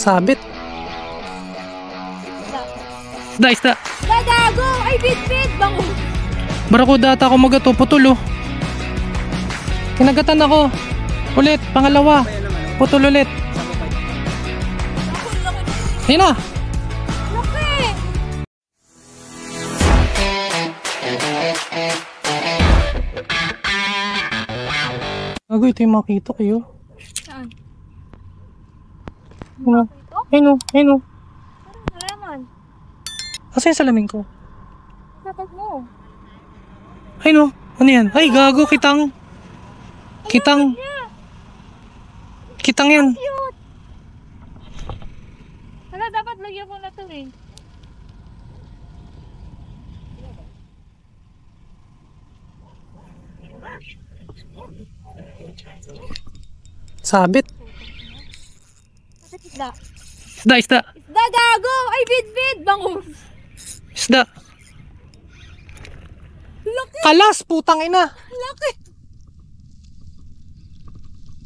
Sabit. Isda, isda. Gagago! Ay, bit-bit! Bango! Barakuda ata ako magato. Putol oh. Kinagatan ako. Ulit, pangalawa. Putol ulit. Ayun na. Laki! Gago, ito yung makita kayo. Saan? Ayun o. Ayun o. Ayun o. Parang nalaman. Asa yung salamin ko? Kapag mo. Ayun o. Ano yan? Ay, gago. Kitang. Kitang. Kitang yan. Cute! Hala, dapat lagyan ko na to eh. Sabit. Bakit isda? Isda, isda. Isda, gago! Ay, bit-bit! Bango! Isda. Laki! Kalas, putang ina. Laki!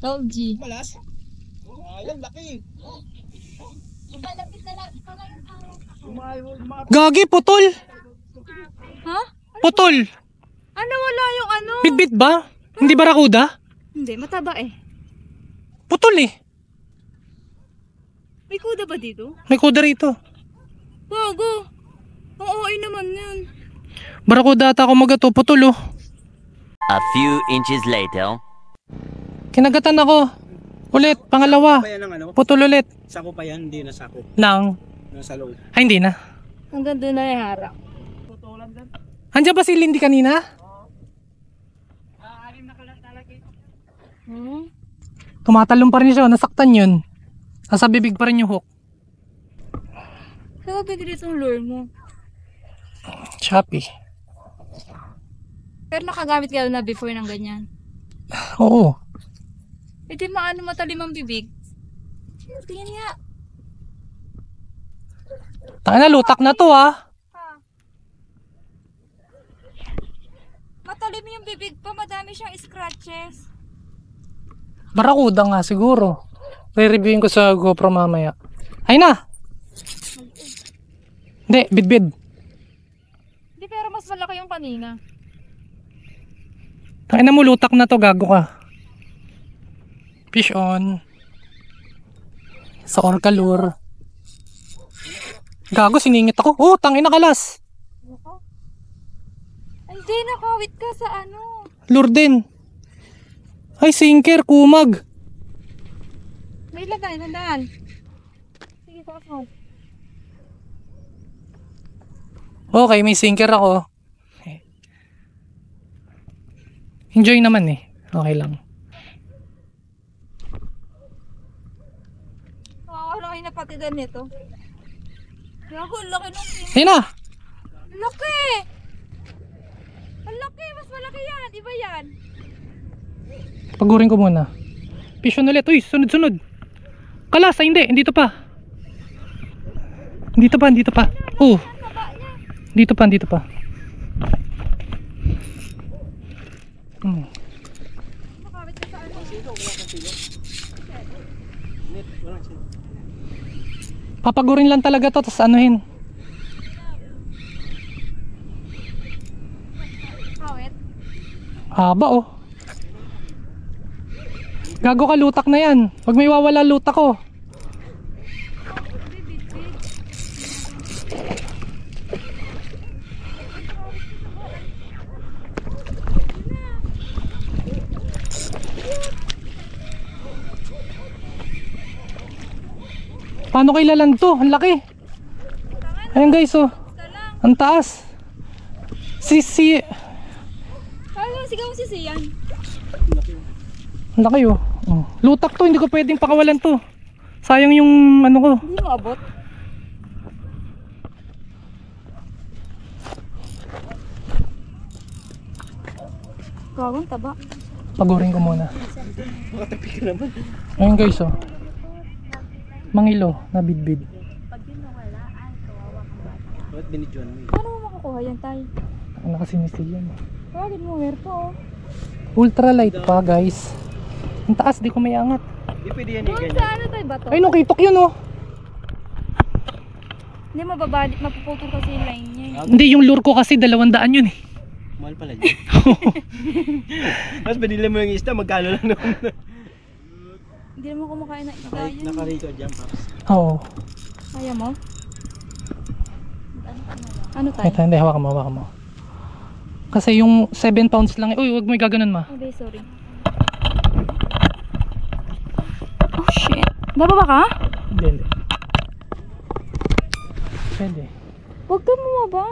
LG. Malas? Ayan, laki. Ibalapit na lang. Gagi, putol. Ha? Putol. Ano, wala yung ano? Bitbit ba? Hindi barakuda? Hindi, mataba eh. Putol eh. May kuda ba dito? May kuda rito. Gago! Ang OA naman yun. Barakuda ata ako magato. Putol oh. A few inches later. Kinagatan ako. Ulit, pangalawa. Pa yan ang ano? Putol ulit. Sako pa yan, hindi na sako. Nang. Nasa loob. Ay, hindi na. Hanggang doon na yung harap. Tutulan din. Andiyan ba si Lindy kanina? Anim na kalat talagay. Hmm? Tumatalong pa rin siya. Nasaktan yun. Nasa bibig pa rin yung hook. Kaya pwede itong lure mo. Choppy. Pero nakagamit ka na before ng ganyan. Oo. E di maano matalim ang bibig. Tingnan nga. Taka na, lutak na to ah. Matalim yung bibig pa, madami siyang scratches. Barakuda nga siguro. Re-reviewin ko sa GoPro mamaya. Ay na! Hindi, bidbid. Hindi, pero mas malaki yung kanina. Taka na mo, lutak na to, gago ka. Fish on. Sa orca lure. Gago, siningit ako. Oh, tangina kalas. Ay, hindi, nakawit ka sa ano. Lure din. Ay, sinker, kumag. May lagay, tandaan. Sige, taas mo. Okay, may sinker ako. Enjoy naman eh. Okay lang. Laki na patidan nito. Gago, laki nung Ayun na! laki! Ang laki! Mas malaki yan! Iba yan! Pagurin ko muna. Fish on ulit. Uy, sunod-sunod. Kalas, ay hindi. Dito pa. Dito pa, dito pa. Oh. Dito pa, dito pa. Makawit ka sa ano. Net, walang silo. Papagurin lang talaga to, tapos anuhin. Kawit? Haba oh. Gago ka, lutak na yan. Huwag may wawala lutak ko. Paano kayo laland to? Ang laki. Ayan guys oh. Ang taas. Si Ano, sigaw si Sian. ang laki oh. Oh. Lutak to, hindi ko pwedeng pakawalan to. Sayang yung ano ko. Hindi mo abot. Gawang taba. Pagurin ko muna. Makatapi ka naman. Ayun guys oh. Mangilo na bidbid. Bakit binidyoan mo yun? Paano mo makukuha yan, Tay? Ang nakasinisi yan. Kawagin mo, where to oh. Ultralight pa guys. Ang taas, di ko may angat. Hindi pwede yan Doon ganyan. sa ano, Tay, bato? Ay no, kitok yun oh. Hindi, mababalik, mapuputol kasi yung line niya eh. Hindi, yung lure ko kasi 200 yun eh. Mahal pala dyan. Tapos binili mo yung isda, magkano lang naman. Hindi naman kumakain ng isda yun. Naka-record dyan, Paps. Oo. Kaya mo? Ano tayo? Ito, hindi, hawakan mo. Kasi yung 7 pounds lang, uy, wag mo gaganon ma. Okay, sorry. Oh shit. Bababa ka? Hindi. Pwede. Huwag ka bumaba.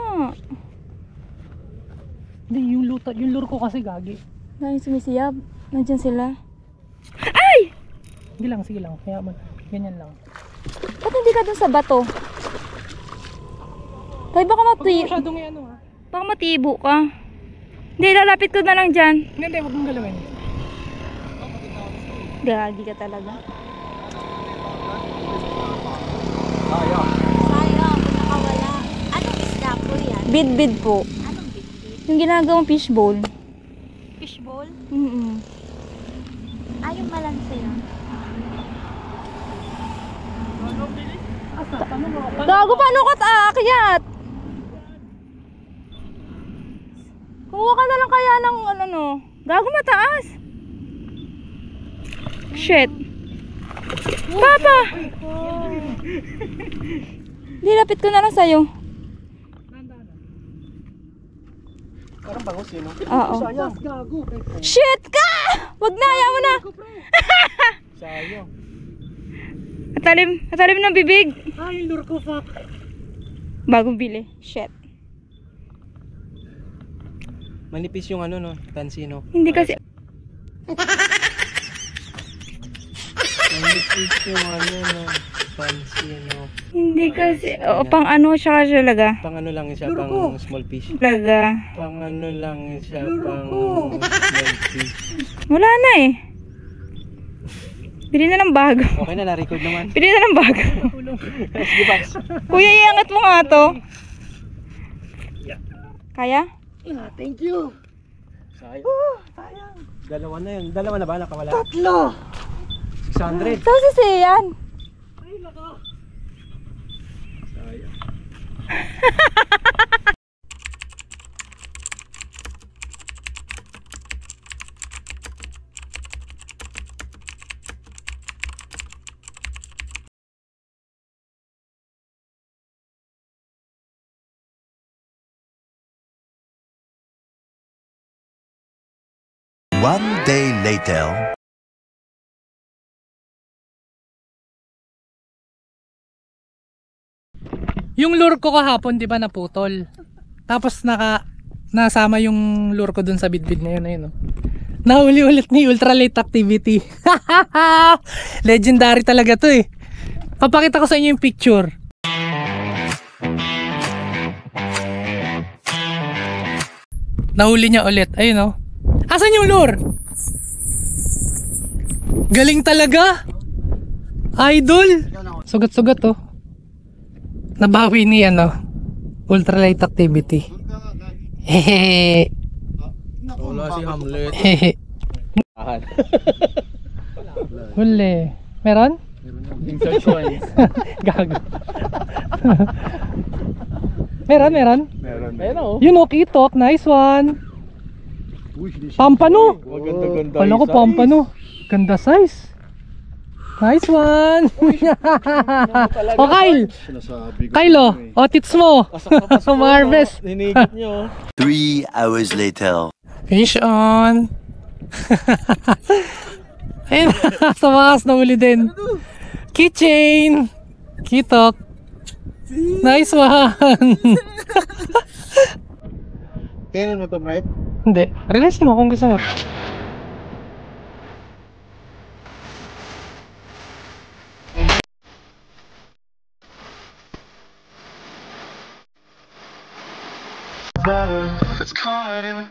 Hindi, yung lure ko kasi gagi. Dahil sumisiyab. Nandiyan sila. Sige lang, kaya mo, ganyan lang. Ba't hindi ka dun sa bato? Tay, baka Huwag mo matibo. masyadong ano ha. Baka matibo ka. Hindi, lalapit ko na lang dyan. Hindi, huwag mong galawin. Gagi ka talaga. Sayang, nakawala. Anong isda po yan? Bid-bid po. Anong bitbit? Yung ginagawang fishbowl. Fishball? Yung malansa yun. Gago, paano ka aakyat? Kumuha ka na lang kaya ng ano. Gago, mataas. Shit. Papa! Dilapit ko na lang sa'yo. Parang bangus yun, no? Oo. Sayang. Shit ka! Wag na, ayaw mo na. Sayang. Atalim ng bibig. Yung lure ko, fuck. Bagong bili. Shit. Manipis yung ano, no? Tansi, no? Hindi kasi. Manipis yung ano, no? Tansi, no? Hindi kasi. O, pang ano siya kasi talaga. Pang ano lang siya, pang small fish. Talaga. Pang ano lang siya, pang small fish. Wala na eh. Bili na ng bago. Okay na, na-record naman. Bili na ng bago. Sige, Paps. Kuya, iangat mo nga to. Kaya? Thank you. Sayang. Sayang. Dalawa na yun. Dalawa na ba? Nakawala? 3. 600. Saan si Sian? Sayang. One day later. Yung lure ko kahapon, di ba, naputol. Tapos nasama yung lure ko dun sa bidbid na yun, ayun, no? Nahuli ulit ni ultralight activity. Legendary talaga to eh. Papakita ko sa inyo yung picture. Nahuli niya ulit, ayun, no? Asan yung lure? Galing talaga. Idol. Sugat-sugat, oh. Nabawi ni ano, ultralight activity. Hehehe. Wala si Hamlet. Hehe. Huli. Meron? Insert coins. Gago. Meron. Meron. Yun, okay, talk. Nice one. Pampano. Maganda-ganda. Kala ko pampano. Ganda size. Nice one. O Kyle. Kylo, o tits mo. Marves. Hinigit nyo. 3 hours later. Fish on. Ayun, sa wakas nahuli din. Keychain. Kitok. Nice one. Tingnan mo to, right? Hindi. Release mo kung gusto mo. It's caught in